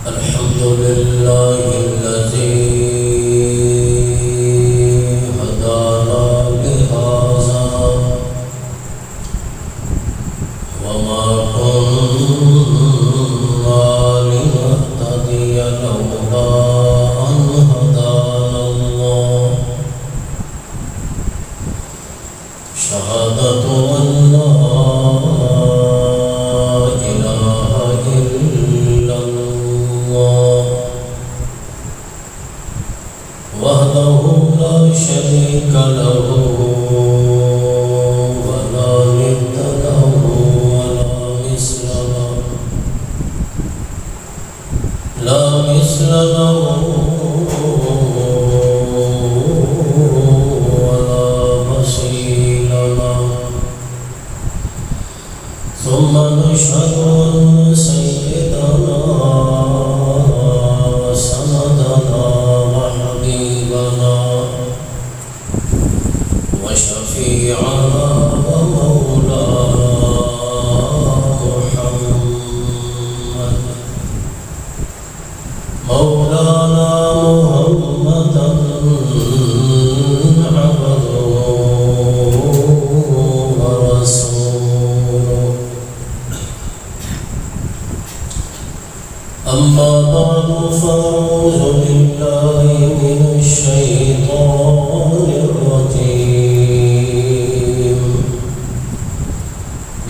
الحمد لله الذي هدانا لهذا وما كنا لنهتدي لولا أن هدانا الله شهادة أن لا إله إلا الله وحده لا شريك له ولا ند له ولا مثل له لا مثل له ولا مثيل له ثم نشهد أن سيدنا وسندنا وحبيبنا وشفيعنا ومولانا محمدا عبده ورسوله أما بعد فأعوذ بالله من الشيطان الرجيم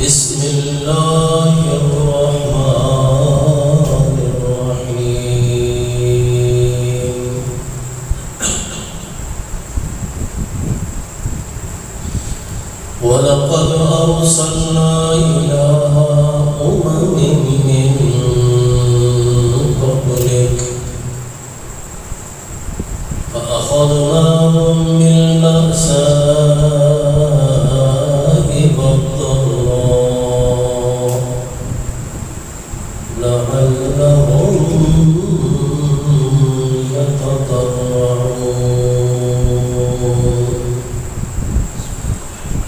بسم الله الرحمن الرحيم ولقد أرسلنا إلى أمم من قبلك فأخذناهم بالبأساء والضراء لعلهم يتضرعون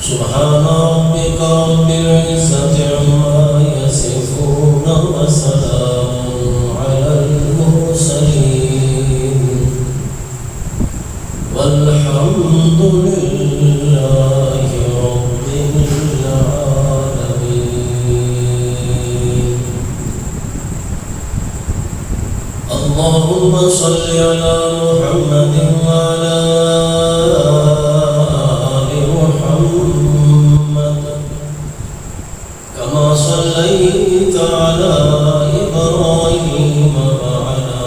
سبحان ربك رب العزة عما يصفون وسلام على المرسلين والحمد لله رب العالمين. اللهم صل على محمد وعلى آل محمد كما صليت على إبراهيم وعلى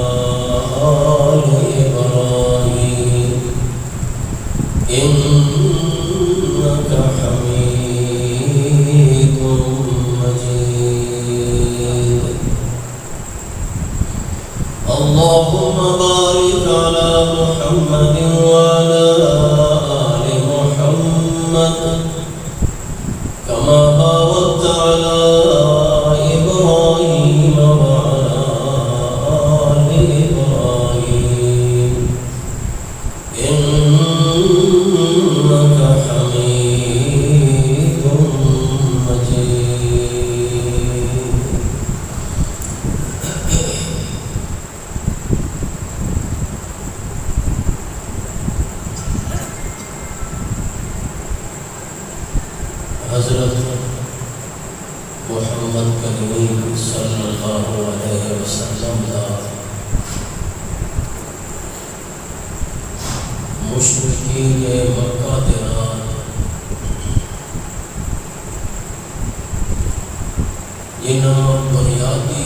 آل إبراهيم إنك حميد مجيد. اللهم بارك على محمد وعلى آل محمد كما باركت على إبراهيم وعلى آل إبراهيم إنك حميد مجيد. حضرت محمد کریم صلی اللہ علیہ وسلم کا مشرکین مکہ دوران جنہاں بنیادی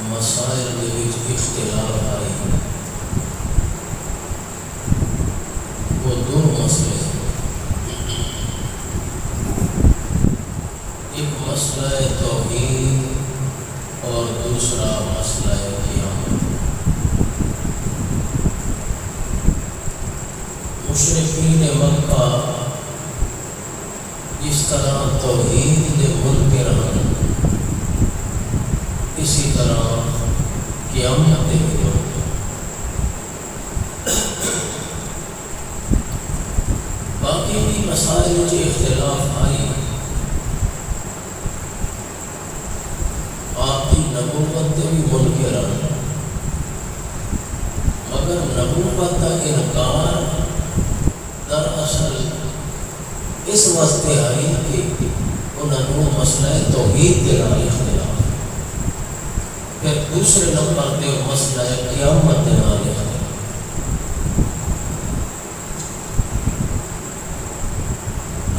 مسائل دے وچ اختلاف آئی وہ دو مسئلے ہیں. ایک مسئلہ توحید اور دوسرا مسئلہ قیامت. مشرکین مکہ اس طرح توحید دے منکر ہیں اسی طرح قیامت دے منکر. باقی بھی مسائل کے اختلاف آئی باقی نبوت دے بھی منکر ہیں، مگر نبوت کا انکار دراصل اس واسطے آئی کہ انہوں نے مسئلہ توحید کے نال اختلاف، پھر دوسرے نمبر پہ مسئلہ قیامت کے نال اختلاف۔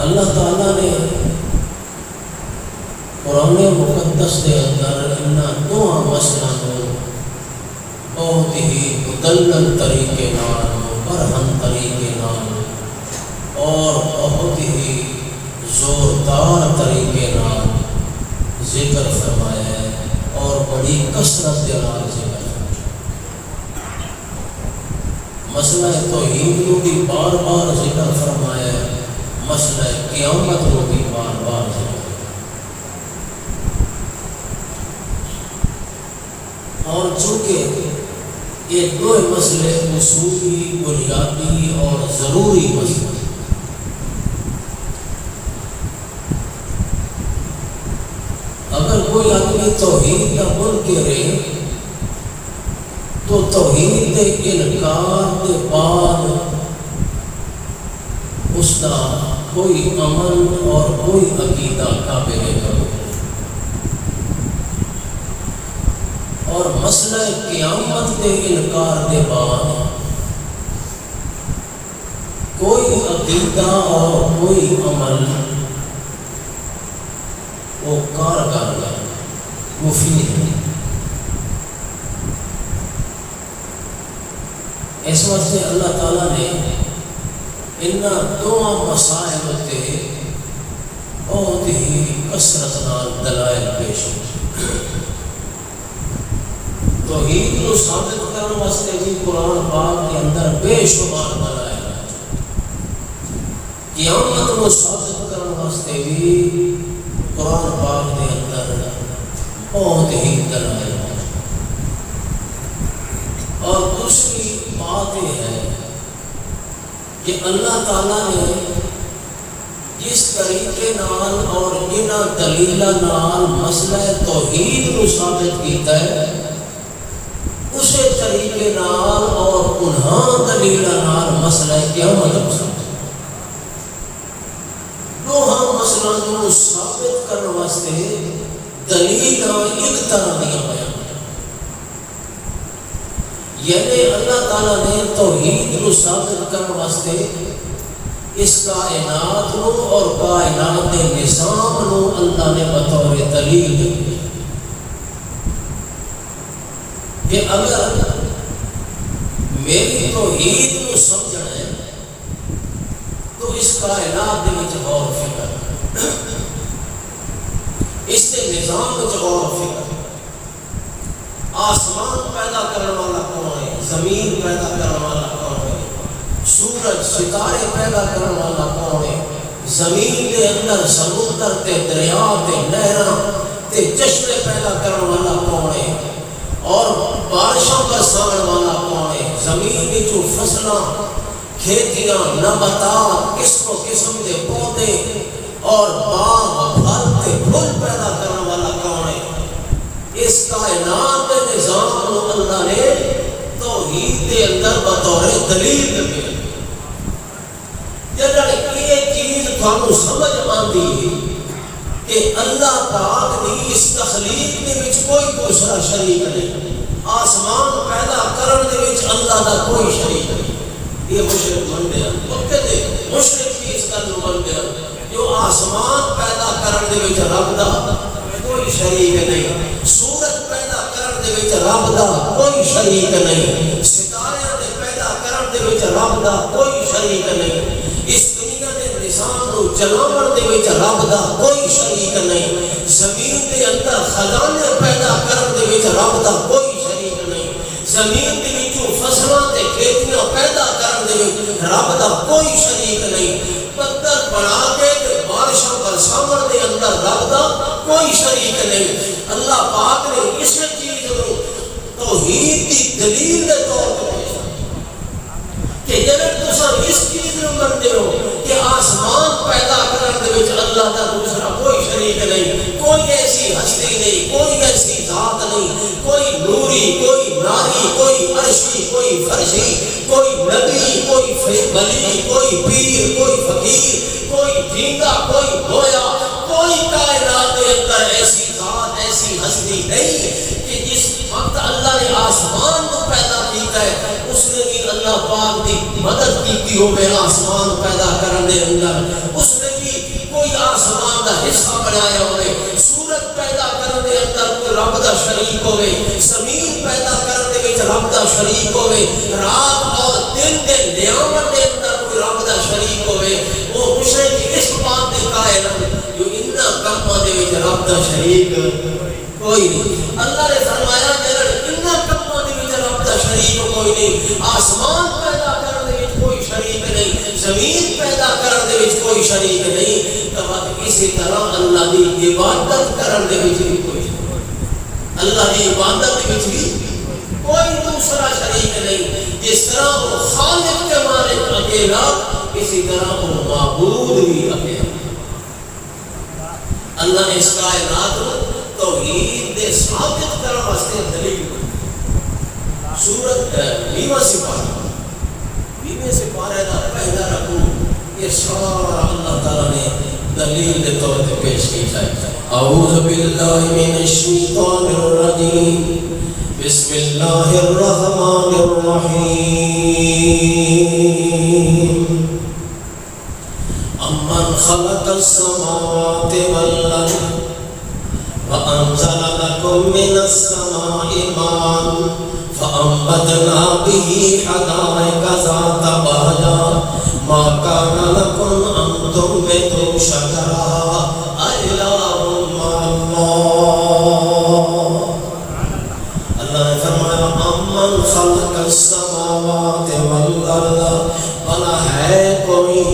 اللہ تعالیٰ نے قرآن مقدس کے اندر انہاں دو مسئلہ بہت ہی مدلل طریقے نال، برہن طریقے نال اور بہت ہی زوردار طریقے نال ذکر فرمایا ہے اور بڑی کثرت کے نال ذکر فرمایا۔ مسئلہ توحید کو بھی بار بار ذکر فرمایا ہے، مسئلہ قیامت کو بھی بار بار ذکر۔ اور چونکہ یہ دو مسئلے اصولی، بنیادی اور ضروری مسئلے، اگر کوئی آدمی توحید کا منکر ہے تو توحید کے انکار کے بعد اس کا کوئی عمل اور کوئی عقیدہ قابل قبول، اور مسئلہ قیامت کے انکار کے بعد کوئی عقیدہ اور کوئی عمل وہ کارگر ہے، مفید ہے۔ اس واسطے اللہ تعالیٰ نے ان دو مسائل تے بہت ہی کثرت نال دلائل پیش کیے۔ توحید کو ثابت کرنے واسطے بھی قرآن پاک کے اندر بے شمار دلائل ہیں، قیامت کو ثابت کرنے واسطے بھی قرآن پاک کے اندر بہت ہی دلائل ہیں۔ اور دوسری بات یہ ہے کہ اللہ تعالیٰ نے جس طریقے نال اور انہاں دلیلاں نال مسئلہ توحید کو ثابت کیتا ہے، اسی طریقے نال اور انہاں دلیلاں نال مسئلہ قیامت کو ثابت، دوہاں مسئلہ کو ثابت کرنے واسطے دلیلاں ایک طرح دیا بیان، یعنی اللہ تعالیٰ نے توحید کو ثابت کرنے واسطے اس کائنات کو اور کائنات کے نظام کو اللہ نے بطور دلیل دی کہ اگر میری توحید کو سمجھنا ہے تو اس کائنات کے وچ غور و فکر، اس کے نظام وچ غور و فکر۔ آسمان پیدا کرنے والا کون ہے؟ زمین پیدا کرنے والا کون ہے؟ سورج ستارے پیدا کرنے والا کون ہے؟ زمین کے اندر سمندر تے دریا تے نہراں تے چشمے پیدا کرنے والا کون ہے؟ اور بارشوں برسانے والا کون ہے؟ زمین وچوں فصلاں، کھیتیاں، نباتات، قسم و قسم کے پودے اور باغ، پھل تے پھول پیدا کرنے والا کون ہے؟ اس کائنات کے نظام کو اللہ نے توحید کے اندر بطور دلیل دے۔ جب یہ چیز تھانوں سمجھ آتی ہے کہ اللہ پاک دی اس تخلیق کے وچ کوئی دوسرا شریک نہیں، آسمان پیدا کرن دے وچ اللہ دا کوئی شریک نہیں، یہ مشرک بندے ہیں، وہ کہتے مشرک کی اس گل نوں بندے ہیں جو آسمان پیدا کرن دے وچ رب دا کوئی شریک نہیں، سورج پیدا کرن دے وچ رب دا کوئی شریک نہیں، ستارے دے پیدا کرن دے وچ رب دا کوئی شریک نہیں، اس دنیا دے نظام کو چلاون دے وچ رب دا کوئی شریک نہیں، زمین دے اندر خزانے پیدا کرن دے وچ رب دا کوئی شریک نہیں، زمین دے وچوں فصلاں تے کھیتیاں پیدا کرن دے وچ رب دا کوئی شریک نہیں، پتھر بنا کے بارشاں برساون دے اندر رب دا کوئی شریک نہیں۔ اللہ پاک نے اس چیز کو توحید کی دلیل کے طور پر پیش کہ جب تم اس چیز کو منتے ہو کہ آسمان پیدا کرنے کے وچ اللہ کا دوسرا کوئی شریک نہیں، کوئی ایسی ہستی نہیں، کوئی ایسی ایسی ذات نہیں، کوئی نوری، کوئی ناری، کوئی عرشی، کوئی فرشی، کوئی نبی، کوئی ولی، کوئی پیر، کوئی فقیر، کوئی جیندا، کوئی گویا، کوئی کائنات کے اندر ایسی ذات، ایسی ہستی نہیں کہ جس وقت اللہ نے آسمان کو پیدا کیتا ہے اس نے بھی اللہ پاک کی مدد کی ہوئے آسمان پیدا کرنے اندر، اس نے بھی کوئی آسمان کا حصہ بنایا ہوئے، سورج پیدا کرنے اندر کوئی رب دا شریک ہوئے، زمین پیدا کرنے وچ رب دا شریک ہوئے، رات اور دن دے نیامت دے اندر کوئی رب دا شریک ہوئے، وہ مشرک اس بات دے قائل جو انہاں کماں دے وچ رب دا شریک کوئی نہیں۔ اللہ نے فرمایا جڑا انہاں کماں دے وچ رب دا شریک کوئی نہیں، آسمان پیدا کرنے وچ کوئی شریک نہیں، زمین پیدا کرنے وچ کوئی شریک نہیں، تو اسی طرح اللہ دی عبادت کرنے وچ بھی کوئی اللہ دی عبادت وچ بھی کوئی دوسرا شریک نہیں۔ جس طرح وہ خالق کے مالک اکیلا، اسی طرح وہ معبود بھی اکیلا۔ اللہ نے اس کائنات کو توحید دے ثابت کرنے واسطے دلیل سورت 20 سپارہ دا پہلا رکوع یہ سارا اللہ تعالیٰ نے دلیل دے طور پہ پیش کیا ہے۔ اعوذ باللہ من الشیطان الرجیم، بسم اللہ الرحمن الرحیم، امن خلق السماوات والارض وانزل لكم من السماء ماء فأنبتنا به حدائق ذات بهجة ما كان لكم أن تنبتوا شجرها أإله مع الله۔ اللہ نے فرمایا امن خلق السماوات والارض، بھلا ہے کوئی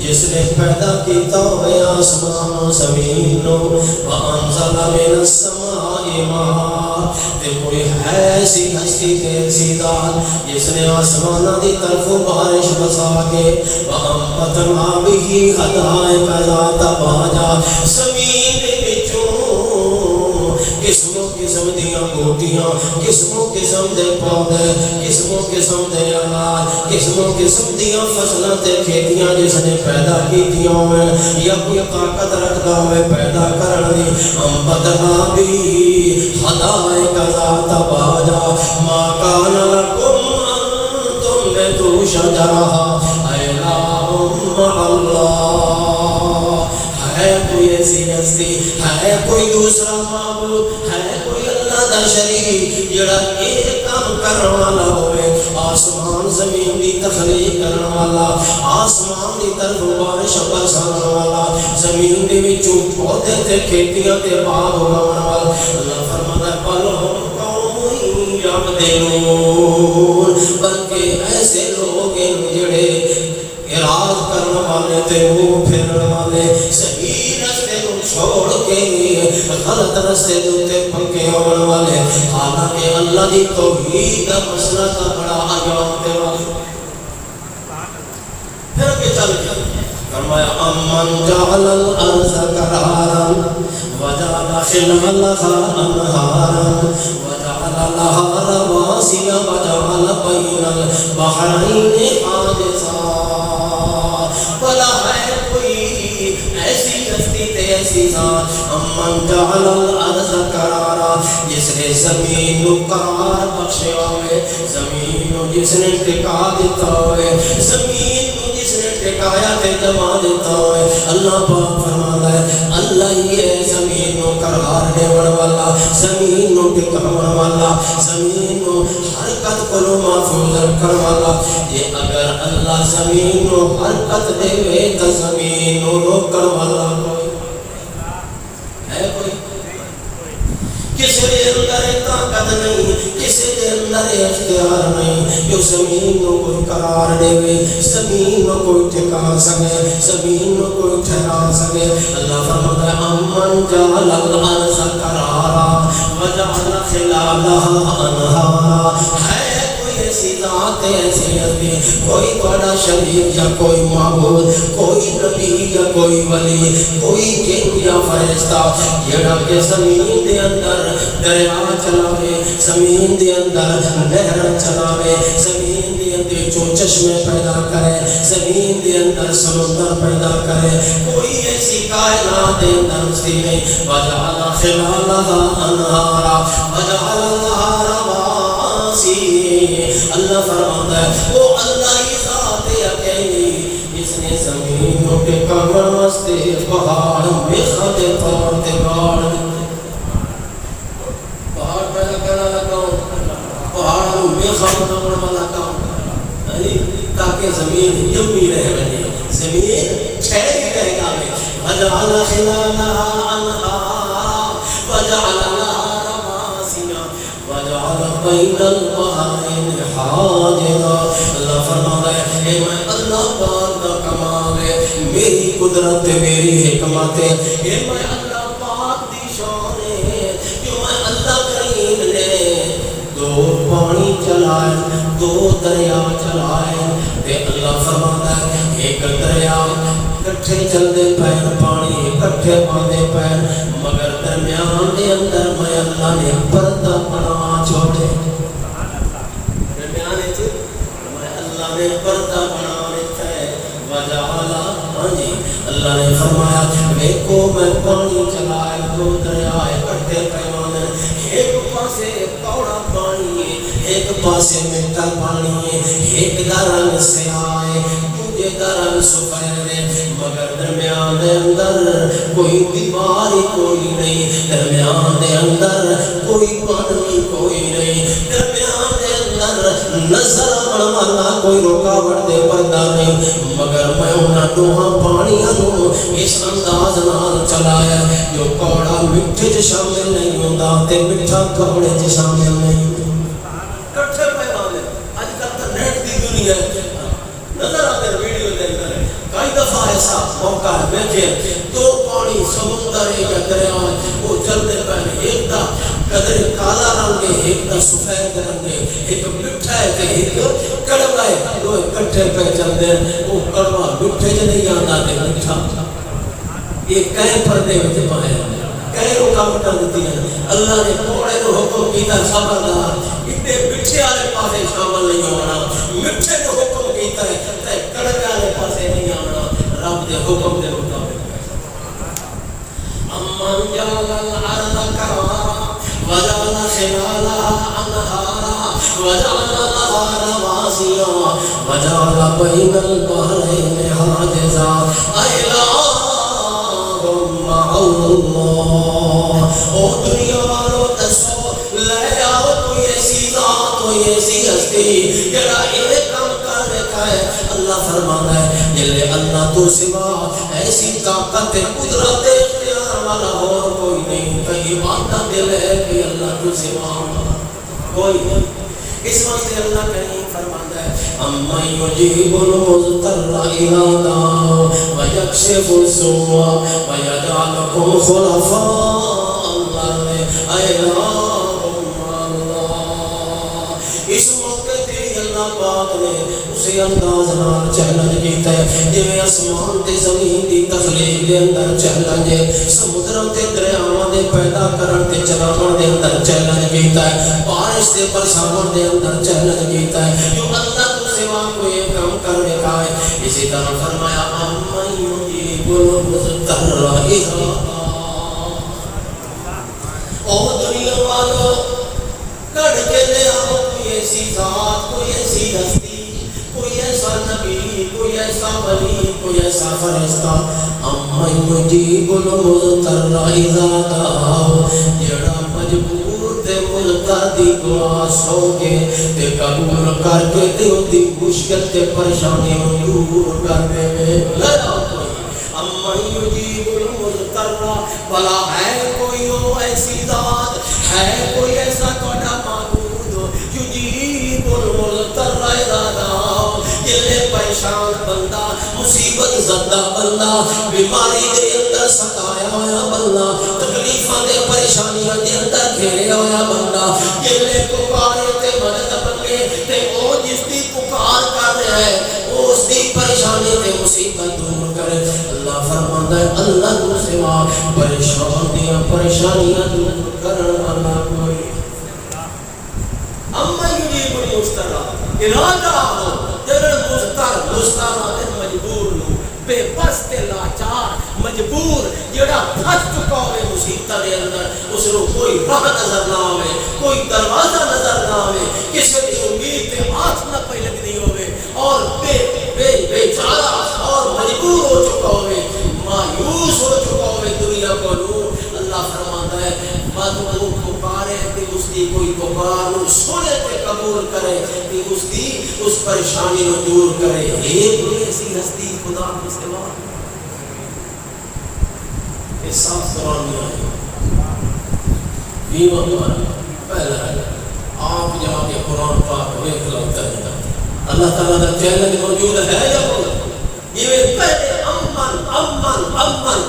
جس نے پیدا کیتا ہوئے آسمان و زمین، وانزل من السماء ماء، تے کوئی ہے ایسی ہستی تے ایسی ذات جس نے آسمانہ دی طرف بارش بسا کے، وانبتنا به حدائق ذات بهجة، زمین دے وچوں قسموں قسم دیاں بوٹیاں، قسموں قسم دے پودے، قسموں قسم دے اناج، قسموں قسم دیاں فصلاں تے کھیتیاں جس نے پیدا کیتیاں ہوئے یا کوئی طاقت رکھتا ہوئے پیدا کرن دی، انبتنا بھی حدائق ذات بهجة ما كان لكم أن تنبتوا شجرها أإله مع الله۔ ہے کوئی ایسی ہستی، ہے کوئی دوسرا معبود، ہے کوئی اللہ دا شریک جڑا ایک کام کرنے والا ہوئے، آسمان زمین دی تخلیق کرنے والا، آسمان دی طرف بارش برسانے والا، زمین دی وچوں پودے تے کھیتیاں تے باغ اگانے والا۔ اللہ فرماتا ہے بل ہم قوم یعدلون، بلکہ ایسے لوگ ہیں جڑے اعراض کرنے والے تے منہ پھیرنے والے، صحیح رستے کو چھوڑ کے غلط رستے تے پکے ہونے والے، حالانکہ اللہ دی توحید کا مسئلہ تا بڑا عجاب تے واضح۔ پھر کے چل کے فرمایا امن جعل الارض قرارا وجعل خلالها انہارا وجعل لها رواسي وجعل بين البحرين حاجزا۔ بھلا ہے کوئی ایسی ہستی تے ایسی ذات، امن جعل الارض قرارا، جس نے زمین کو قرار بخشیا ہوئے، زمین کو جس نے ٹکا دیتا ہوئے، زمین کو جس نے ٹکایا تے جما دیتا ہوئے۔ اللہ پاک فرماتا ہے اللہ ہی ہے زمین کو قرار دینے والا، زمین کو ٹکانے والا، زمین کو حرکت کو محفوظ رکھنے والا۔ یہ اگر اللہ زمین کو حرکت دے تو زمین کو روکنے والا کوئی ہے؟ کوئی کسی دے اندر طاقت نہیں، کسی دے اندر اختیار نہیں جو زمین کو کوئی قرار دے، زمین کو کوئی ٹھکا سکے، زمین کو کوئی ٹھہرا سکے۔ اللہ فرماتا ہے امن جعل الارض قرارا وجعل خلالها انہارا، ہے کوئی ایسی ذات ایسی ہستی کوئی بڑا شریف یا کوئی معبود کوئی نبی یا کوئی ولی کوئی جن یا فرشتہ جڑا کہ زمین دے اندر دریا چلاوے زمین دے اندر نہر چلاوے زمین دے اندر جو چشمے پیدا کرے زمین دے اندر سمندر پیدا کرے کوئی ایسی کائنات دے اندر اس دی نہیں وجعل خلالها انہارا وجعل لها رواسي اللہ فرماتا ہے وہ اللہ ہی ذات اکیلی جس نے زمینوں کے کمر واسطے پہاڑ میں خط طور تے گاڑ پہاڑ پیدا کرنا کون پہاڑوں میں خط طور والا کون تاکہ زمین جمی رہے بنے زمین ٹھہری رہے گا وجعل خلالها انہارا وجعل لها رواسي وجعل بین البحرین حاجزا اللہ فرماتا ہے اے میں اللہ پاک کا کمال ہے میری قدرت میری حکمت ہے اے میں اللہ پاک دی شان ہے کہ میں اللہ کریم نے دو پانی چلائے دو دریا چلائے تے اللہ فرماتا ہے ایک دریا کٹھے چلدے پیر پانی کٹھے باندھے پیر مگر درمیان دے اندر میں اللہ نے پردہ بنا چھوڑے درمیان وچ میں اللہ نے پردہ بنا رکھا ہے وجعل جی اللہ نے فرمایا دیکھو میں پانی چلائے دو دریا کٹھے پیمانے ایک پاسے کوڑا پانی ہے ایک پاسے میٹھا پانی ہے ایک دا رنگ سیاہ ہے دوجے دا رنگ سفید ہے مگر درمیان دے اندر کوئی دیوار کوئی نہیں درمیان دے اندر کوئی پانی کوئی نہیں درمیان دے اندر نظر آنے والا کوئی رکاوٹ دے پردہ نہیں مگر میں انہاں دوہاں پانیاں نو اس انداز نال چلایا جو کوڑا مٹھے چ شامل نہیں ہوندا تے مٹھا کوڑے چ شامل نہیں کٹھے پیمانے اج کل تے نیٹ دی دنیا نظر آتے ویڈیو دے اندر کئی دفعہ ایسا موقع ہے دیکھیں دو پانی سمندر یا دریا وہ چلتے پہلے ایک دا قدر کالا رنگ ہے ایک دا سفید رنگ ہے ایک مٹھا ہے کہ ایک کڑوا ہے دو کٹھے پہ چلتے وہ کڑوا مٹھے چ نہیں آتا تے مٹھا یہ کئی پردے وچ پائے کئی رکاوٹاں دتی ہیں اللہ نے کوڑے نو حکم کیتا خبردار اتنے مٹھے والے پاسے شامل نہیں ہونا مٹھے نو حکم کیتا ہے تے کڑوے والے پاسے نہیں آنا رب دے حکم دے مطابق امن جعل الارض قرارا وجعل خلالها انہارا وجعل لها رواسي وجعل بین البحرین حاجزا الہ مع اللہ او دنیا والو دسو لے آؤ کوئی ایسی ذات کوئی ایسی ہستی جڑا یہ کام کر رکھا ہے اللہ فرماتا ہے جلے اللہ تو سوا ایسی طاقت قدرت اختیار والا اور کوئی نہیں کہیں وعدہ دل ہے کہ اللہ تو سوا کوئی نہیں اس واسطے اللہ کریم فرماتا ہے اما یجیب المضطر اذا دعا ویکشف السوء ویجعلکم خلفاء الارض اس موقع تے اللہ پاک نے اسی انداز نال چیلنج کیتا ہے جویں آسمان تے زمین دی تخلیق دے اندر چیلنج ہے سمندراں تے دریاواں دے پیدا کرن تے چلاون دے اندر چیلنج کیتا ہے بارش تے برساون دے اندر چیلنج کیتا ہے جو اللہ تو سوا کوئی کام کر رکھا ہے اسی طرح فرمایا امن یجیب المضطر اذا او دنیا والو کڑ کے لے آؤ کوئی ایسی ذات کوئی ایسی ہستی کوئی ایسا نبی کوئی ایسا ولی کوئی ایسا فرشتہ امن یجیب المضطر اذا دعا جڑا مجبور تے ملکہ دی دعا سو کے تے قبول کر کے تے دی مشکل تے پریشانی دور کر دے لگا کوئی امن یجیب المضطر بلا ہے کوئی ایسی ذات ہے کوئی ایسا کوڑا معبود یجیب المضطر اذا دعا جلے پریشان بندہ مصیبت زدہ بندہ بیماری دے اندر ستایا ہویا بندہ تکلیفاں دے پریشانیاں دے اندر گھیرے ہویا بندہ جلے پکارے تے مدد منگے تے او پریشانی تے مصیبت دور کرے. اللہ فرماندا ہے اللہ تو سوا پریشانیاں دور کرن والا کوئی. اما یجیب المضطر ارادہ ہو جڑا مضطر مجبور نو بے بس تے لاچار مجبور جڑا پھس چکا ہوئے مصیبت دے اندر اس نو کوئی راہ نظر نہ آوے کوئی دروازہ نظر نہ آوے کسی دی امید تے آس نہ پئی لگدی ہوئے اور بے چارہ اور مجبور ہو چکا ہوئے مایوس ہو چکا ہوئے دنیا کو نو. اللہ فرماتا ہے مت وہ پکارے کہ اس کی کوئی پکار سنے تے قبول کرے کہ اس کی اس پریشانی کو دور کرے. ایک ایسی ہستی خدا کے سوا یہ صاف قرآن میں آئی بیمہ پہلا ہے آپ جا کے قرآن پاک دیکھ لگتا ہے اللہ تعالیٰ کا چیلنج موجود ہے یا یہ پہلے امن کا معنی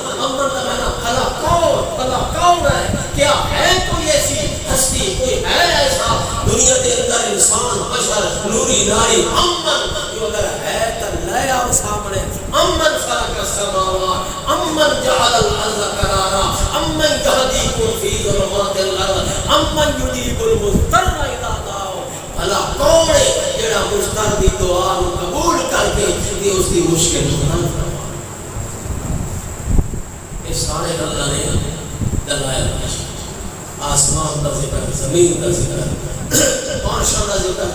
کون ہے. کیا ہے کوئی ایسی ہستی کوئی ہے ایسا دنیا کے اندر انسان بشر نوری ناری امن جو اگر ہے تو لے آؤ سامنے. امن خلق السماوات امن جعل الارض قرارا امن یهدیکم فی ظلمات الارض امن یجیب المضطر اذا دعا. بھلا کون ہے جڑا مضطر دی دعا کو قبول کر کے کہ اس کی مشکل حل فرما. یہ سارے اللہ نے دلائل آسمان کا ذکر زمین کا ذکر بارشوں کا ذکر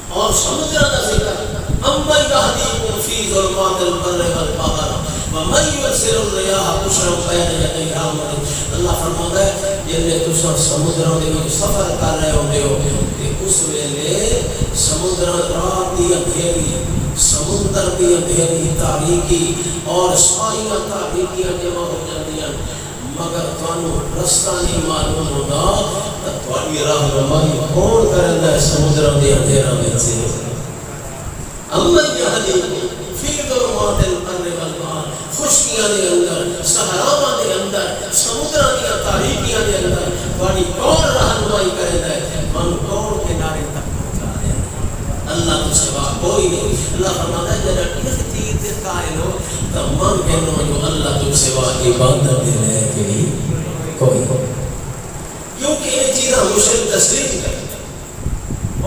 اور سمندر کا ذکر. امن یهدیکم فی ظلمات البر والبحر ومن یرسل الرياح بشرا بین یدی رحمتہ. اللہ فرماتا ہے جلے تساں سمندراں دے وچ سفر کر رہے ہوندے ہو تے اس ویلے سمندر رات دی اندھیری سمندر دی اندھیری تاریکی اور ساری تاریکیاں جمع ہو جاندیاں مگر تانوں رستہ نہیں معلوم ہوتا تو تہاڈی راہنمائی کون کردا ہے سمندر دے اندھیراں وچ سے. امن یهدیکم فی ظلمات البر والبحر خشکیاں دے اندر صحراواں دے اندر سمندراں دی تاریکیاں دے اندر تہاڈی کون راہنمائی کردا ہے من کون کنارے تک پہنچا دے. اللہ تو سوا کوئی نہیں. اللہ فرماتا ہے جب اس چیز سے قائل ہو تو من کہنو جو اللہ تو سوا عبادت دے رہے کہ کوئی کیونکہ یہ چیزاں مشرک تسلیم کریں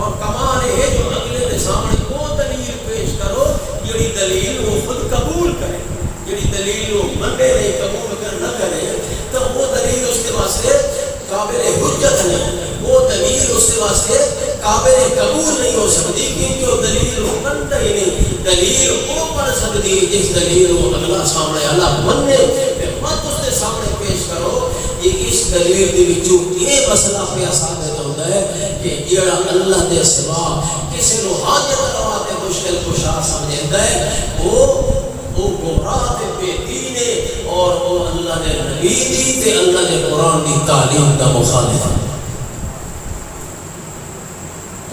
اور کمال ہے جو اگلے کے سامنے وہ دلیل پیش کرو جڑی دلیل وہ خود قبول کرے جڑی دلیل وہ منڈے نہیں قبول کر نہ کرے تو وہ دلیل اس کے واسطے قابل حجت نہیں. وہ دلیل اس کے واسطے قابل قبول نہیں ہو سکتی کیونکہ وہ دلیل وہ منتا ہی نہیں. دلیل وہ پڑھ سکتی جس دلیل وہ اگلا سامنے اللہ مننے مت اس کے سامنے پیش کرو. یہ اس دلیل کے وچوں یہ مسئلہ پیا ثابت ہوتا ہے کہ جڑا اللہ دے سوا کسی نو حاجت روا تے مشکل کشا سمجھدا ہے وہ گمراہ تے بے دین ہے اور وہ اللہ دے نبی دی تے اللہ دے قرآن دی تعلیم دا مخالف ہے.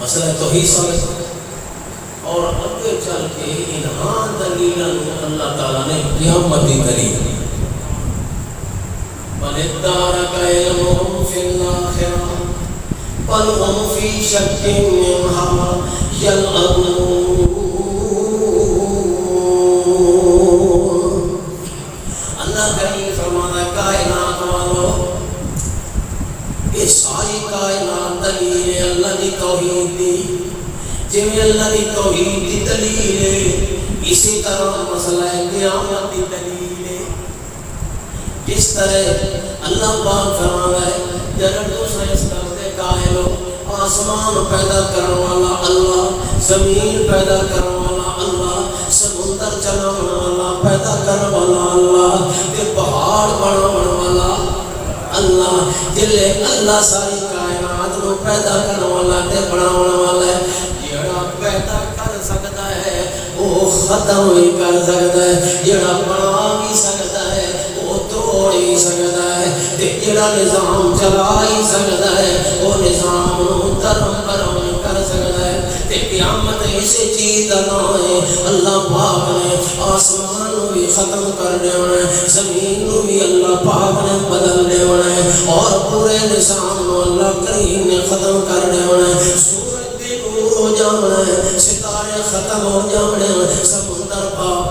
مسئلہ توحید سمجھ اور اگے چل کے انہاں دلیلاں اللہ تعالی نے قیامت دی دلیل بل ادارک علمهم فی الآخرہ بل هم فی شک منها یلعبون. اللہ کریم فرماتا ہے کائنات والو یہ ساری کائنات دلیل ہے اللہ دی توحید دی. جویں اللہ دی توحید دی دلیل ہے اسی طرح مسئلہ قیامت دی دلیل ہے. اس طرح اللہ پاک فرماتا ہے جب دوسرے اس کرتے قائل ہو آسمان پیدا کرنے والا اللہ زمین پیدا کرنے والا اللہ سمندر چلانے والا پیدا کرنے والا اللہ تے پہاڑ بنانے والا اللہ جلے اللہ ساری کائنات کو پیدا کرنے والا تے بنانے والا ہے. جڑا پیدا کر سکتا ہے وہ ختم بھی کر سکتا ہے جڑا بنا بھی سکتا ہے توڑ ہی سکتا ہے تے جڑا نظام چلا ہی سکتا ہے وہ نظام نو درم برم کر سکتا ہے تے قیامت اسی چیز دا نام ہے. اللہ پاک نے آسمان نو بھی ختم کر دینا ہے زمین نو بھی اللہ پاک نے بدل دینا ہے اور پورے نظام نو اللہ کریم نے ختم کر دینا ہے. سورج دی نور ہو جانا ہے ستارے ختم ہو جانے ہیں سمندر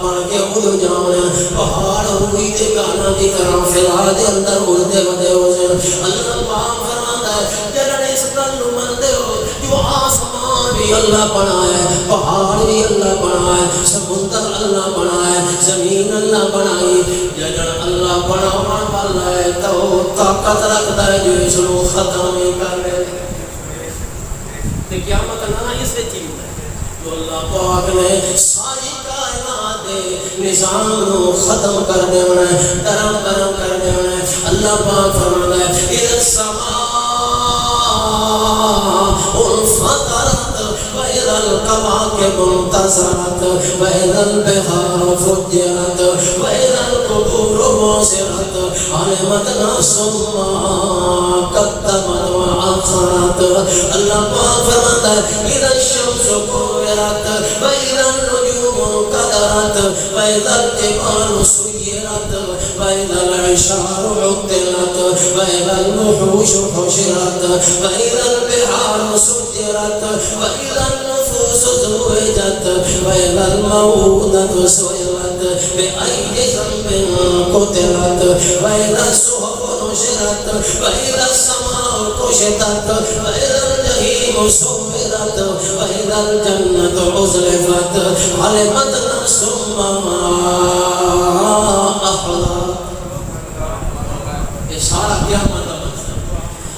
بن کے اڑ جاؤں پہاڑ ہوئی دے گانا دی طرح فضا دے اندر اڑتے ودے ہو جائیں اللہ پاک فرماتا ہے جڑا اس گل نوں مندے ہو جو آسمان بھی اللہ بنایا ہے پہاڑ بھی اللہ بنایا ہے سمندر اللہ بنایا ہے زمین اللہ بنائی جڑا اللہ بناون والا ہے تو طاقت رکھتا ہے جو اس کو ختم نہیں کر دے تے قیامت نہ اس چیز ہے جو اللہ پاک نے ساری کائنات دے نظام کو ختم کر دینا ہے درم برم کر دینا ہے اللہ پاک فرماتا ہے اذا السماء انفطرت واذا الكواكب انتثرت واذا البحار فجرت واذا القبور بعثرت علمت نفس ما قدمت واخرت اللہ پاک فرماتا ہے اذا الشمس كورت واذا النجوم انكدرت واذا الجبال سيرت واذا العشار عطلت واذا الوحوش حشرت واذا البحار سجرت واذا النفوس زوجت واذا الموءودة سئلت بأي ذنب قتلت واذا الصحف نشرت واذا السماء كشطت واذا الجحيم سعرت واذا الجنة أزلفت علمت نفس ما أحضرت یہ سارا قیامت کا منظر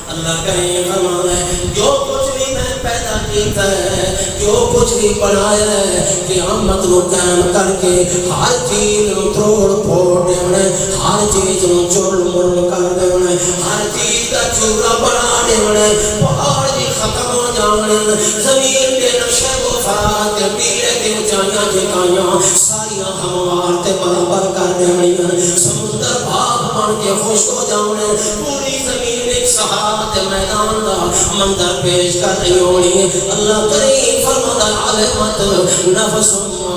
اللہ کریم فرماتا ہے جو کچھ بھی میں پیدا کیتا ہے جو کچھ بھی بنایا ہے قیامت کو قائم کر کے ہر چیز کو توڑ پھوڑ دینا ہر چیز کو چول مول کر دینا ہر چیز کا چورا بنا دینا پہاڑ بھی ختم ہو جانے زمین کے نقشے و فرات پیلے کے اونچائیاں جھکائیاں ساریاں ہموار تے برابر کر دینی سمندر بھاگ بن کے خشک ہو جانے پوری زمین ایک سہارت میدان دا منظر پیش کر رہی ہونی اللہ کریم فرماتا علمت نفس ما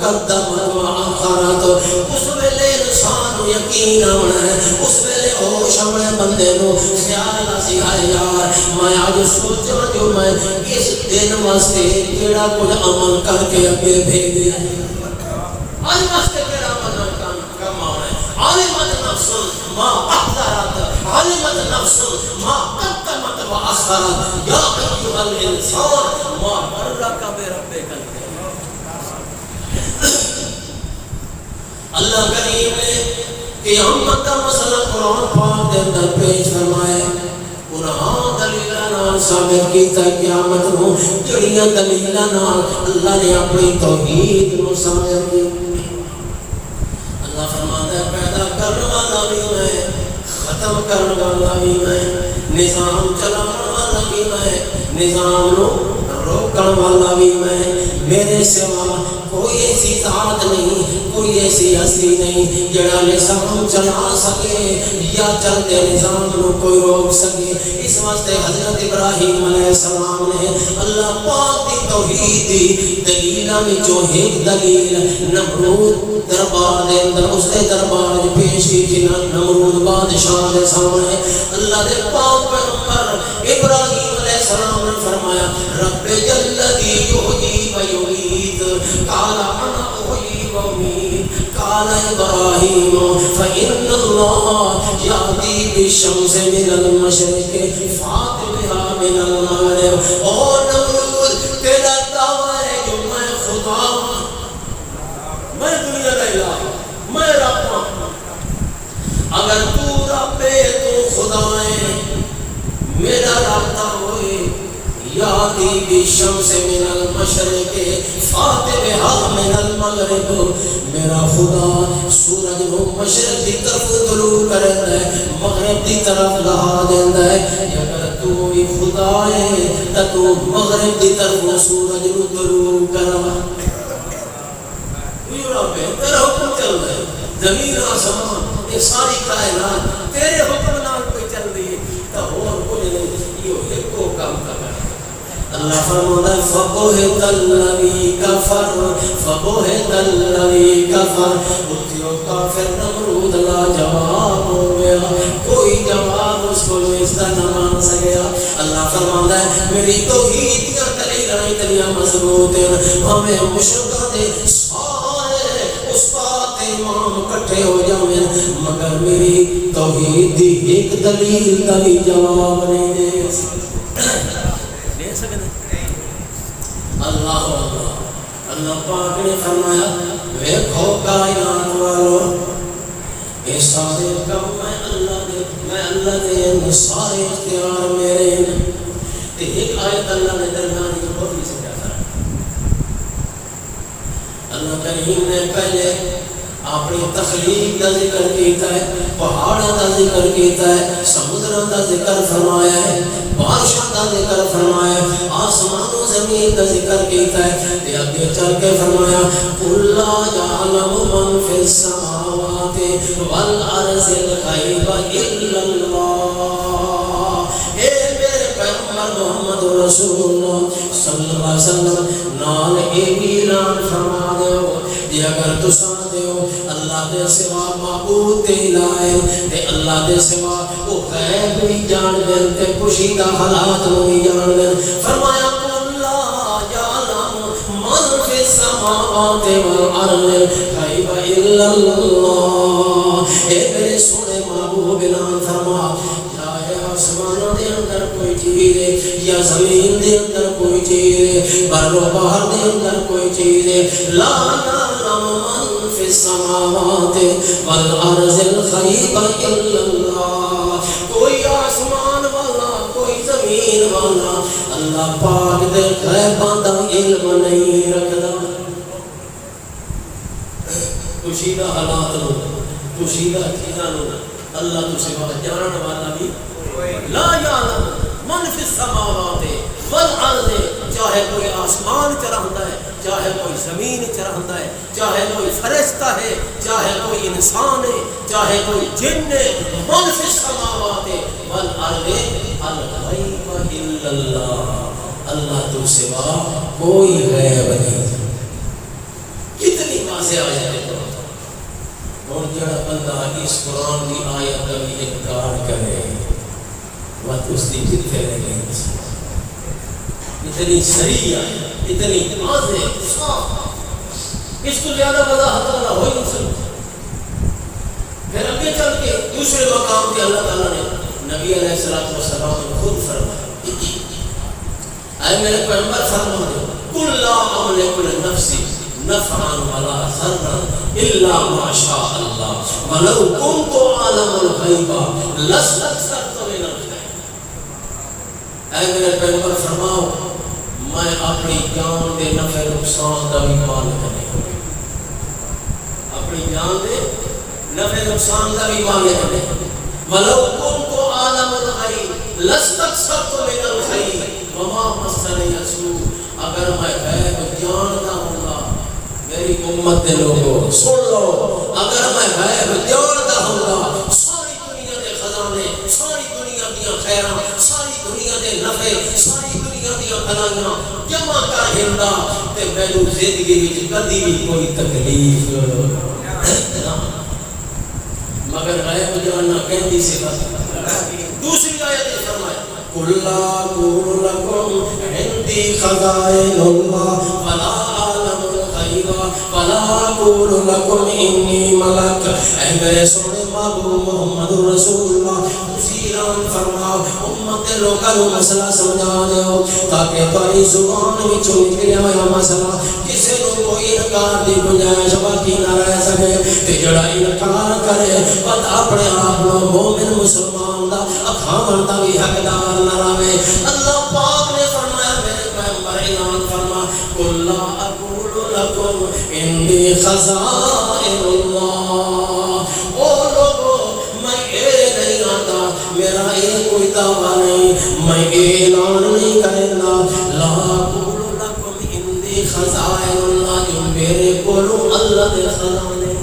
قدمت وآخرت اس ویلے انسان یقین ہونا ہے اس ویلے ہوش ہونا بندے نو خیال آسی آئے یار میں آج سوچا جو میں اس دن واسطے کیڑا کچھ عمل کر کے اگے بھیج دیا ہے آج واسطے کیڑا عمل کم آنا ہے علمت نفس ما احضرت علمت نفس ما قدمت وآخرت یا ایوہ الانسان ما غرک بربک الکریم اللہ کریم نے قیامت کا مسئلہ قرآن پاک دے اندر پیش فرمائے قرآن دلیلہ نال ثابت کیتا قیامت نو جڑیاں دلیلہ نال اللہ نے اپنی توحید نو ثابت کی اللہ فرماتا ہے پیدا کرنے والا بھی میں ختم کرنے والا بھی میں نظام چلانے والا بھی میں نظام نو روکنے والا بھی میں میرے سوا کوئی ایسی ذات نہیں کوئی ایسی ہستی نہیں جڑا نظام چلا سکے یا چلتے نظام نو کوئی روک سکے اس واسطے حضرت ابراہیم علیہ السلام نے اللہ پاک دی توحید دی دلیلہ میں جو ایک دلیل نمرود دربار دے اندر اس دے دربار پیش کی تھی نمرود بادشاہ دے سامنے اللہ دے پاک پیغمبر ابراہیم علیہ السلام نے فرمایا رب جلدی یحیی و یمیت قال انا احیی و امیت قال ابراہیم فإن اللہ یأتی بالشمس من المشرق فأت بها من المغرب اور نمرود تیرا دعویٰ ہے جو میں خدا میں دنیا کا الہ میں رب ہوں اگر تو رب ہے تو خدا ہے میرا رابطہ ہوئے یادی بالشمس من المشرق فاتبها من المغرب میرا خدا سورج کو مشرق کی طرف طلوع کرتا ہے مغرب کی طرف لہا دیتا ہے اگر تو بھی خدا ہے تو مغرب کی طرف سورج کو طلوع کرا تیرا حکم چل رہا ہے زمین آسمان یہ ساری کائنات تیرے حکم نال کوئی چل رہی ہے تو اور کوئی نہیں یہ ایک کو کام کر رہا ہے اللہ فرماتا ہے فَبُهِتَ الَّذِي كَفَرَ فَبُهِتَ الَّذِي كَفَرَ اتھیو کافر نمرود لا جواب ہو گیا کوئی جواب اس کو اس کا نہ مان سکیا اللہ فرماتا ہے میری توحید کی دلیل نہیں تلیاں مضبوط ہیں ہمیں مشرکہ دے اکٹھے ہو جاویں مگر میری توحید دی ایک دلیل دا بھی جواب نہیں دے سکتے. اللہ اللہ پاک نے فرمایا ویکھو کائنات والو یہ سارے کم میں اللہ دے سارے اختیار میرے ہیں. تے ایک آیت اللہ نے درمیان کی بہت ہی سمجھا تھا. اللہ کریم نے پہلے اپنی تخلیق کا ذکر کیتا ہے, پہاڑوں کا ذکر کیتا ہے, سمندروں کا ذکر فرمایا ہے, بارشوں کا ذکر فرمایا ہے, آسمان و زمین کا ذکر کیتا ہے. تے آگے چل کے فرمایا قل لا یعلم من فی السماوات والارض الغیب الا اللہ. اے میرے پیغمبر محمد رسول اللہ صلی اللہ علیہ وسلم نال ایک اعلان فرما دیو کہ اگر تساں دیو اللہ دے سوا معبود تے لائے تے اللہ دے سوا وہ غیب بھی جان دین تے پوشیدہ حالات بھی جان دین. فرمایا قل لا یعلم من فی السماوات والارض الغیب الا اللہ. اے میرے سونے محبوب اعلان فرما آسمانوں دے اندر کوئی چیز ہے یا زمین دے اندر کوئی چیز ہے, بر و بحر دے اندر کوئی چیز ہے, لا یعلم من فی السماوات والارض الغیب الا اللہ. کوئی آسمان والا کوئی زمین والا اللہ پاک دے غیباں دا علم نہیں رکھدا. پوشیدہ حالات نو پوشیدہ چیزاں نو اللہ تو سوا جانن والا بھی لا یعلم من فی السماوات والارض. چاہے کوئی آسمان چ رہندا ہے, چاہے کوئی زمین چ رہندا ہے, چاہے کوئی فرشتہ ہے, چاہے کوئی انسان ہے, چاہے کوئی جن ہے, من فی السماوات والارض الغیب الا اللہ. اللہ تو سوا کوئی غیب نہیں. کتنی واضح آیت ہے. اور جڑا بندہ اس قرآن کی آیت کا بھی انکار کرے بات اس کی کتنے رہ گئی. اتنی سریع آیت, اتنی واضح صاف, اس کو زیادہ وضاحت والا ہو ہی نہیں سکتا. پھر آگے چل کے دوسرے مقام پہ اللہ تعالیٰ نے نبی علیہ السلام نے خود فرمایا اے میرے پیغمبر فرما دو قل لا املک لنفسی نفعا ولا ضرا الا ما شاء اللہ ولو كنت اعلم الغیب لاستكثرت من الخیر. اے میرے پیغمبر فرماؤ میں اپنی جان دے نفع نقصان کا بھی مالک نہیں, اپنی جان دے نفع نقصان کا بھی مالک نہیں. ولو كنت اعلم الغیب لاستكثرت من الخیر وما مسنی السوء. اگر میں غیب جانتا ہوں گا میری امت دے لوگوں سن لو, اگر میں غیب جانتا ہوں گا ساری دنیا دے خزانے, ساری دنیا دیا خیراں, ساری دنیا دے نفع, ساری دنیا دیا بھلائیاں جمع کر ہندا تے مینوں زندگی وچ کدی بھی کوئی تکلیف مگر غیب جاننا کہندی صفت. دوسری آیت میں فرمایا قل لا اقول لكم عندي خزائن الله ولا اعلم الغیب ولا اقول لكم انی ملک. اے میرے سونے محبوب محمد رسول اللہ تسی اعلان فرماؤ امت دے لوکاں نوں مسئلہ سمجھا دیو تاکہ تہاڈی زبان وچوں نکلیا ہویا مسئلہ کسے نوں کوئی انکار دی گنجائش باقی نہ رہ سکے. تے جڑا انکار کرے بس اپنے آپ نوں مومن مسلمان دا اکھاون دا بھی حقدار نہ رہے. اللہ پاک نے فرمایا میرے پیغمبر اعلان فرما قل لا اقول لكم عندي خزائن اللہ. او لوگو میں یہ نہیں آتا, میرا یہ کوئی دعویٰ نہیں, میں اعلان نہیں کرنا لا اقول لكم عندي خزائن اللہ, جو میرے کولوں اللہ دے خزانے,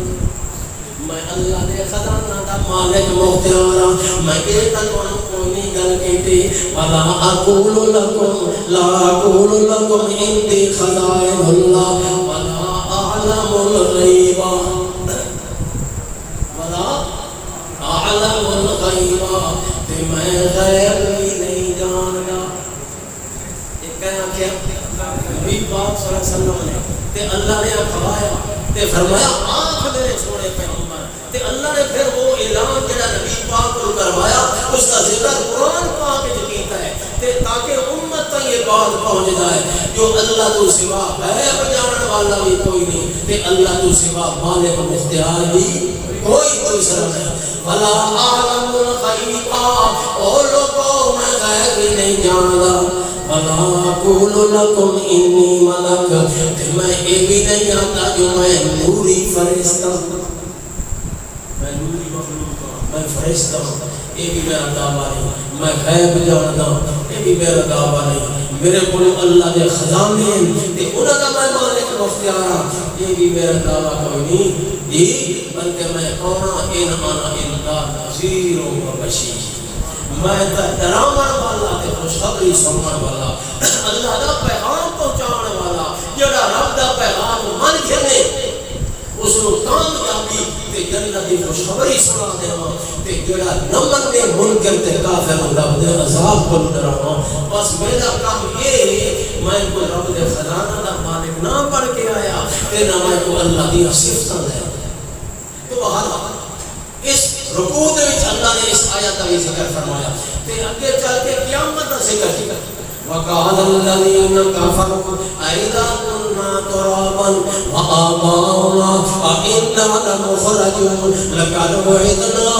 میں اللہ دے خزانہ دا مالک مختار ہاں. میں یہ تنوان کوئی نہیں گل کیتی ولا اقول لكم لا اقول لكم عندي خزائن اللہ ولا اعلم الغیب ولا اعلم الغیب. تے میں غیب بھی نہیں جانتا. ایک کہنا کیا نبی پاک صلی اللہ علیہ وسلم نے تے اللہ نے فرمایا تے فرمایا آنکھ میرے سونے پیغمبر تے اللہ نے پھر وہ اعلان جڑا نبی پاک کو کروایا اس کا ذکر قرآن پاک وچ کیتا ہے تے تاکہ امت تک یہ بات پہنچ جائے جو اللہ تو سوا ہے جاننے والا بھی کوئی نہیں تے اللہ تو سوا مالک مختار بھی کوئی دوسرا نہیں ولا عالم الغیب اور لوگوں میں غیب نہیں جانتا ولا اقول لكم انی ملک میں یہ بھی نہیں جانتا جو میں نوری فرشتہ میں نوری مخلوق ہوں میں فرشتہ ہوں یہ بھی میرا دعویٰ نہیں میں غیب جانتا ہوں یہ بھی میرا دعویٰ نہیں میرے کو اللہ کے خزانے ہیں انہوں کا میں مالک مختار ہوں یہ بھی میرا دعویٰ کوئی نہیں جی بلکہ میں کہنا ان انا الا نذیر و بشیر میں ڈراون والا تے خوشخبری سنان والا اللہ دا پیغام پہنچانے والا جڑا رب دا پیغام من گھنے اس کو کامیابی تے جنت دی خوشخبری سنا دیواں تے جڑا نمبر دے منکر تے کافر رب دے عذاب کو ڈراواں بس میرا کام یہ ہے میں کو رب دے خزانہ دا مالک نہ بن کے آیا تے نہ میں کو اللہ دی صفتاں دے تو بہرحال اس رکوع دے وچ اللہ نے اس آیت کا ذکر فرمایا تے اگے چل کے قیامت کا ذکر کیا وقال الذين كفروا أئذا كنا ترابا وآباؤنا أئنا لمخرجون لقد وعدنا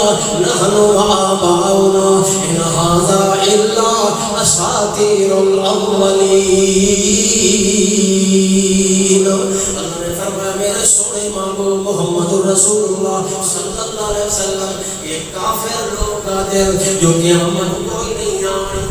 نحن وآباؤنا إن هذا إلا أساطير الأولين میرے سونے محبوب محمد رسول اللہ صلی اللہ علیہ وسلم یہ کافر لوگ آتے ہیں جو قیامت کوئی نہیں آنی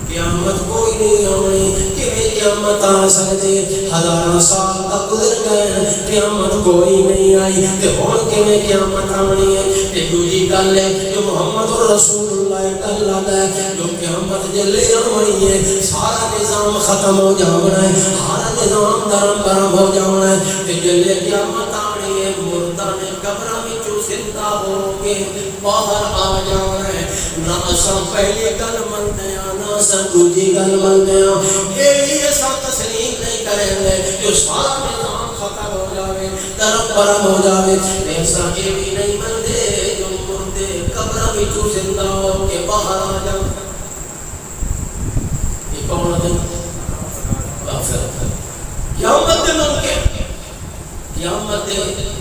قیامت کوئی نہیں آنی کہ قیامت آ سکتے ہزارہ سال تک گزر گئے قیامت کوئی نہیں آئی تے ہن کیویں قیامت آنی ہے تے دوسری گل ہے جو محمد رسول اللہ گل ہے جو قیامت جلے آنی ہے سارا نظام ختم ہو جانا ہے سارا نظام درم برم ہو جانا ہے تے جلے قیامت آنی ہے مردہ نے قبراں وچوں زندہ ہو کے باہر آ جانا ہے نہ اساں پہلی گل منتے ہیں نہ اساں دوسری گل منتے ہیں یہ اساں تسلیم نہیں کریں گے جو سارا نظام ختم ہو جاوے درم برم ہو جاوے ایسا یہ بھی نہیں منتے جو مردے قبراں وچوں زندہ ہو کے باہر آ جاؤ یہ کون ہے کافر قیامت دے ممکن قیامت دے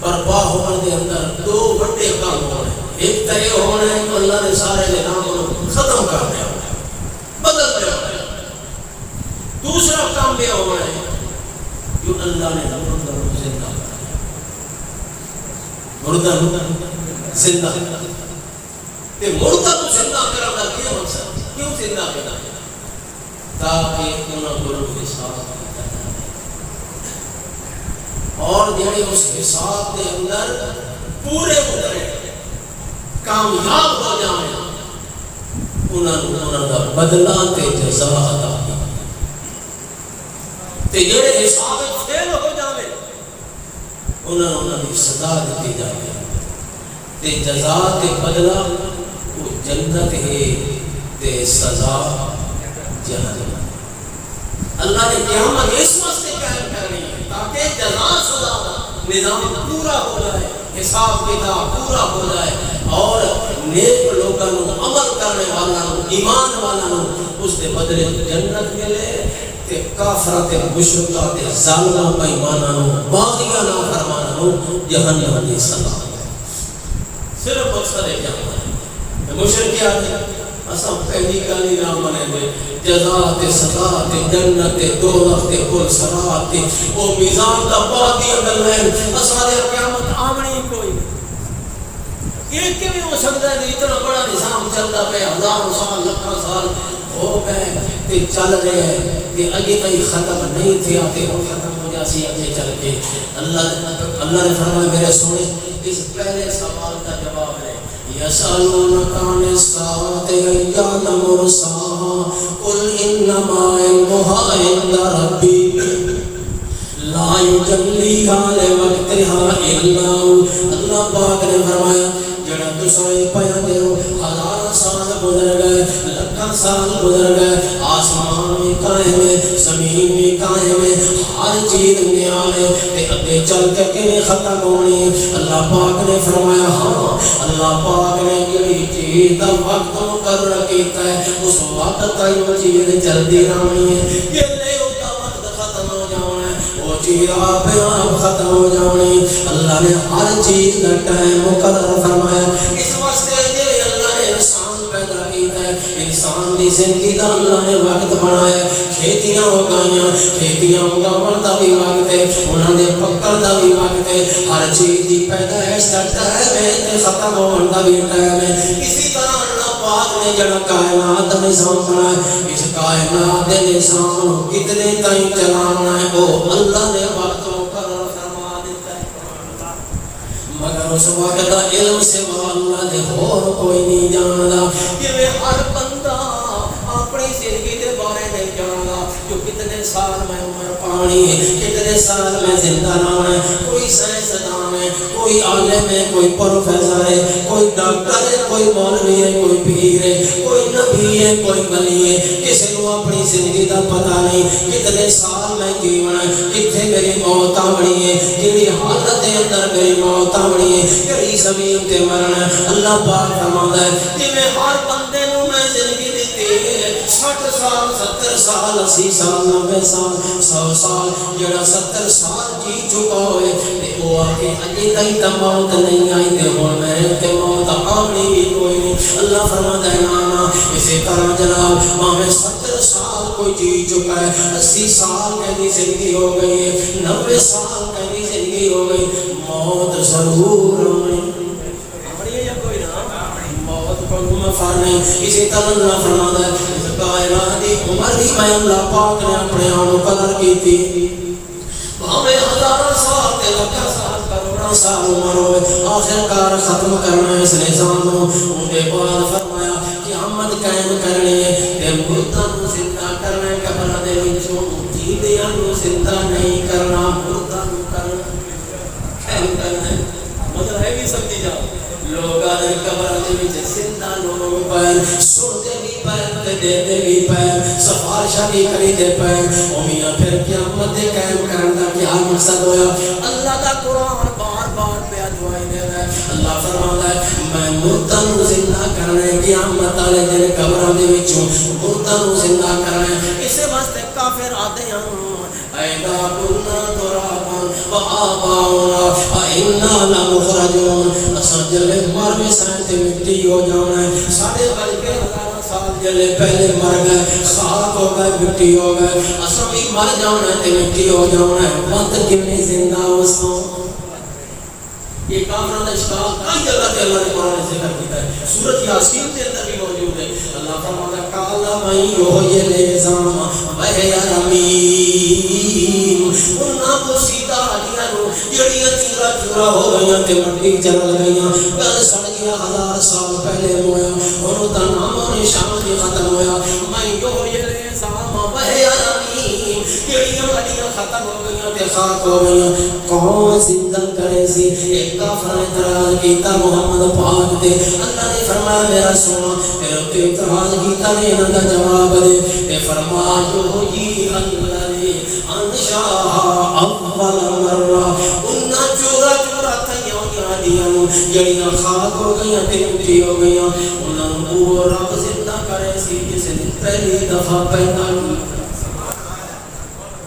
برپا ہونے دے اندر دو بڑے کام ہونے ایک تو یہ ہونا ہے کہ اللہ نے سارے نظام ختم کر دیا بدل دیا دوسرا کام یہ ہونا ہے جو اللہ نے مردہ زندہ مردہ زندہ کہ مردہ کو زندہ کرنا کیا مقصد کیوں زندہ کرنا تاکہ انہوں کو حساب اور جڑے اس حساب کے اندر پورے اترے کامیاب ہو جائیں انہوں کا بدلہ تے جزا عطا تے جڑے حساب فیل ہو جائیں انہوں کی سزا دیتی جائے تے جزا تے بدلہ وہ جنت ہے تے سزا جہنم اللہ نے قیامت اس واسطے قائم کرنی ہے تاکہ جزا سزا نظام پورا ہو جائے حساب کتاب پورا ہو جائے اور نیک لوگوں عمل کرنے والوں ایمان والوں اس کے بدلے جنت ملے تے کافراں تے مشرکاں تے ظالماں بے ایماناں باغیاں نافرماناں جہنم دی سزا صرف مقصد ہے کیا مشرک کیا اساں پہلی گل ہی نہ منے دے جزا تے سزا تے جنت تے دوزخ تے کل صراط تے او میزان دا بعد دی گل ہے اساں دے قیامت آمنی کوئی یہ کیویں ہو سکتا ہے اتنا بڑا نظام چلتا پہ ہزاروں سال لکھاں سال ہو گئے تے چل رہے ہیں کہ اگے تئی ختم نہیں تھیا تے ہن ختم ہو جاسی اگے چل کے اللہ نے فرمایا میرے سونے اس پہلے سوال کا جواب ہے يسألونك عن الساعة أيان مرساها قل إنما علمها عند ربي لا يجليها لوقتها إلا هو اللہ پاک نے فرمایا جڑا تساں پیا دیو ہزار سال گزر گئے، لکھاں سال گزر گئے، آسمان میں قائم ہے، زمین میں قائم ہے، ہر چیز نیال ہے، تے اگے چل کے کیویں ختم ہونی ہے؟ اللہ پاک نے فرمایا ہاں، اللہ پاک نے جڑی چیز دا وقت مقرر کیتا ہے اس وقت تک وہ چیز چلتی رہنی ہے، یہ نہیں ہوتا وقت ختم ہو جانا ہے، وہ چیز آپ ختم ہو جانی۔ اللہ نے ہر چیز کا ٹائم مقرر فرمایا، اس واسطے جی اللہ نے انسان پیدا کیتا ہے، انسان دی زندگی دا اللہ نے وقت بنایا، کھیتیاں اگائیاں، کھیتیاں اگاون دا بھی وقت ہے، انہاں دے پکن دا بھی وقت ہے، ہر چیز دی پیدائش دا ٹائم ہے تے ختم ہون دا بھی ٹائم ہے۔ اسی طرح اللہ پاک نے جڑا کائنات دا نظام بنایا، اس کائنات دے نظام نو کتنے تائیں چلانا ہے وہ اللہ نے وقت مقرر فرما دیتا ہے، مگر اس وقت دا علم سوا اللہ دے اور کوئی نہیں جاندا۔ جویں ہر بندہ اپنی زندگی دے بارے نہیں جاندا جو کتنے سال میں عمر پانی ہے، کتنے سال میں زندہ رہنا ہے، کوئی سائنسدان ہے، کوئی عالم ہے، کوئی پروفیسر ہے، کوئی ڈاکٹر ہے، کوئی مولوی ہے، کوئی پیر ہے، کوئی نبی ہے، کوئی ولی ہے، کسی کو اپنی زندگی دا پتہ نہیں کتنے سال میں جیونا ہے، کتنے میری موت آنی ہے، کیڑی حالت دے اندر میری موت آنی ہے، کیڑی زمین تے مرنا ہے۔ اللہ پاک فرماتا ہے جویں ہر بندے نوں میں زندگی دیتی ہے 60 سال 70 سال 80 سال 90 سال 100 سال، جڑا 70 سال جی چکا ہوئے تے وہ آکے اجے تک موت نہیں آئی تے ہن میرے تے موت آنی بھی کوئی نہیں۔ اللہ فرماتا ہے نا اسی طرح جناب ہمیں 70 سال کوئی جی چکا ہے، 80 سال کی زندگی ہو گئی ہے، 90 سال کی زندگی ہو گئی، موت ضرور آنی ہے یا کوئی نہ موت کو مفار نہیں۔ اسی طرح اللہ فرماتا ہے کائنات دی عمر دی میں اللہ پاک نے اپنے آپ مقرر کی تھی، ہمیں ہزاروں سال تے لاکھاں سال کروڑاں سال عمر ہوئے، آخر کار ختم کرنا اس نظام نو۔ ان کے بعد فرمایا قیامت قائم کرنی ہے تے مرداں نو زندہ کرنا ہے، قبر دے وچوں جیندیاں نو زندہ نہیں کرنا، مرداں نو کرنا قائم کرنا ہے۔ مطلب ہے بھی سمجھی جاؤ، لوگ آدھے قبر دے وچ زندہ لوگ پیر سنتے بھی پیر تے دے بھی پیر، سفارشاں بھی کری دے پیر، او میاں پھر قیامت دے قائم کرن دا کیا مقصد ہویا؟ اللہ دا قرآن بار بار پہ دعائی دے رہا ہے، اللہ فرماتا ہے میں مرداں نو زندہ کرنے قیامت والے دن قبراں دے وچوں مرداں نو زندہ کرنے۔ اس واسطے کافر آتے ہیں ایدا کنا ترابا وآباؤنا اینا لمخرجون، اساں جلے مر گئے سائیں تے مٹی ہو جانا ہے، ساڑھے بلکہ ہزارہ سال جلے پہلے مر گئے، خاک ہو گئے، مٹی ہو گئے، اساں بھی مر جانا ہے تے مٹی ہو جانا ہے، وقت کیوں زندہ ہو سو؟ یہ کافروں کا اشکال کئی جگہ تے اللہ نے قرآن سے ذکر کیتا ہے، سورۃ یاسین کے اندر بھی موجود ہے۔ اللہ فرماتا ہے کالا من یحیی العظام وہی رمیم، انہاں کو سیدھا ہڈیاں نو جڑیاں چورا چورا ہو گئیاں تے مٹی چل گئیاں، گل سڑ گیا 1000 سال پہلے ہویا، انہوں دا نام و نشان بھی ختم ہویا۔ من یحیی العظام وہی رمیم، جڑیاں ہڈیاں ختم ہو گئیاں تے خاک ہو گئیاں، کون زندہ کرے سی؟ ایک کافر نے اعتراض کیتا محمد پاک تے، اللہ نے فرمایا میرا سونا پھر تے اعتراض کیتا نے انہاں دا جواب دے تے فرمایا جو جی الذی انشا اول مرہ، انہاں چورا چورا تھیاں ہڈیاں نو جڑیاں خاک ہو گئیاں تے مٹی ہو گئیاں، انہاں نو وہ رب زندہ کرے سی جس نے پہلی دفعہ پیدا کیا۔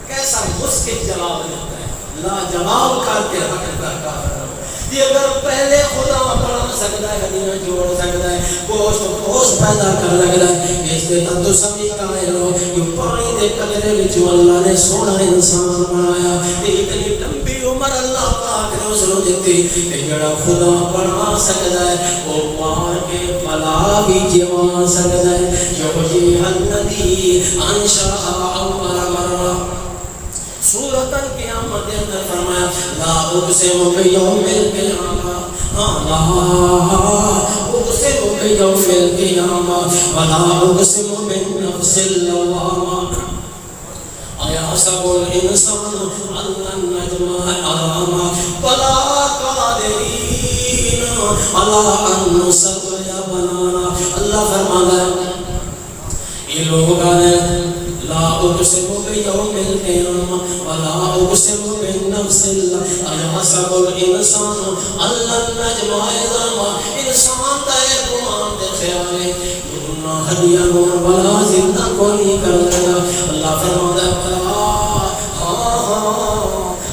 کیسا مشکل جواب دیتا ہے، لا جواب کر کے رکھتا کافر۔ یہ اگر پہلے خدا بنا سکتا ہے، ہڈیاں جوڑ سکتا ہے، گوشت پیدا کر سکتا ہے، اس لیے تو سبھی قائل ہو کہ پانی دے قطرے وچ اللہ نے سونا انسان بنایا، اتنی لمبی عمر اللہ پاک نے اس نو دتی، جڑا خدا بنا سکتا ہے وہ مار کے بلا بھی جوا سکتا ہے۔ جو جی الذی انشا اول مرہ، سورۃ القیامت کے اندر فرمایا لا اقسم بیوم القیامہ، لا اقسم بیوم القیامہ ولا اقسم بالنفس اللوامہ، ایحسب الانسان ان لن نجمع عظامہ بلی قادرین علی ان نسوی بنانا۔ اللہ اللہ فرماتا ہے یہ لوگ آنے لا اقسم بیوم القیامہ ولا اقسم بالنفس ایحسب الانسان ان نجمع عظاما انسان کا ایک گمان دے خیال ہے نہ ہڈیاں نور ولا زندہ کوئی کر لگا اللہ فرماتا ہے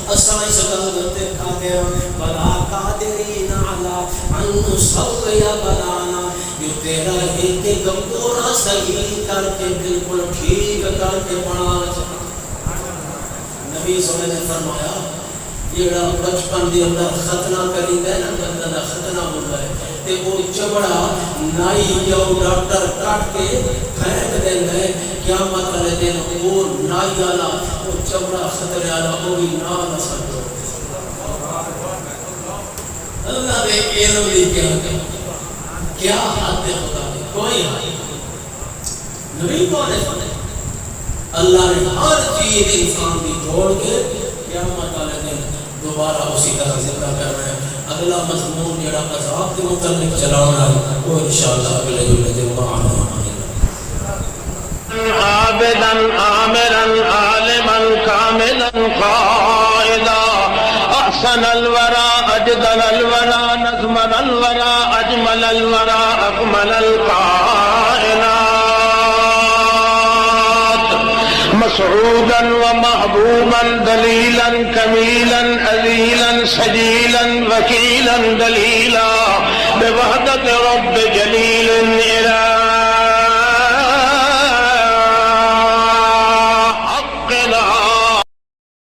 اساں اس گل تے قادر بلا قادرین علی ان نسوی بنانا یہ تیرا ایک گمورا صحیح کر کے بالکل ٹھیک کر کے بنا نبی صلی اللہ علیہ وسلم نے فرمایا جیڑا بچپن دے اندر ختنہ کریندے نا بندہ دا ختنہ ہوندا ہے تے وہ چمڑا نائی یا ڈاکٹر کاٹ کے پھینک دیندا ہے قیامت والے دن وہ نائی والا وہ چمڑا خطرے والا وہ بھی نہ نہ سکو اللہ نے علم دی کیا حد ہے خدا نے کوئی حد نبی کون ہے اللہ نے ہر چیز انسان کی جوڑ کے قیامت والے دن دوبارہ اسی طرح زندہ کرنا ہے اگلا مضمون جڑا عذاب کے متعلق چلانا ہے وہ انشاءاللہ اگلے جملے دن معنا عابدا عامرا عالما كاملا قائدا احسن الورى اجدل الورى نظمن الورى اجمل الورى اكمل الكائنات مسعودا ومحبوبا دليلا كميلا أذيلا سجيلا وكيلا دليلا بوحدة رب جليل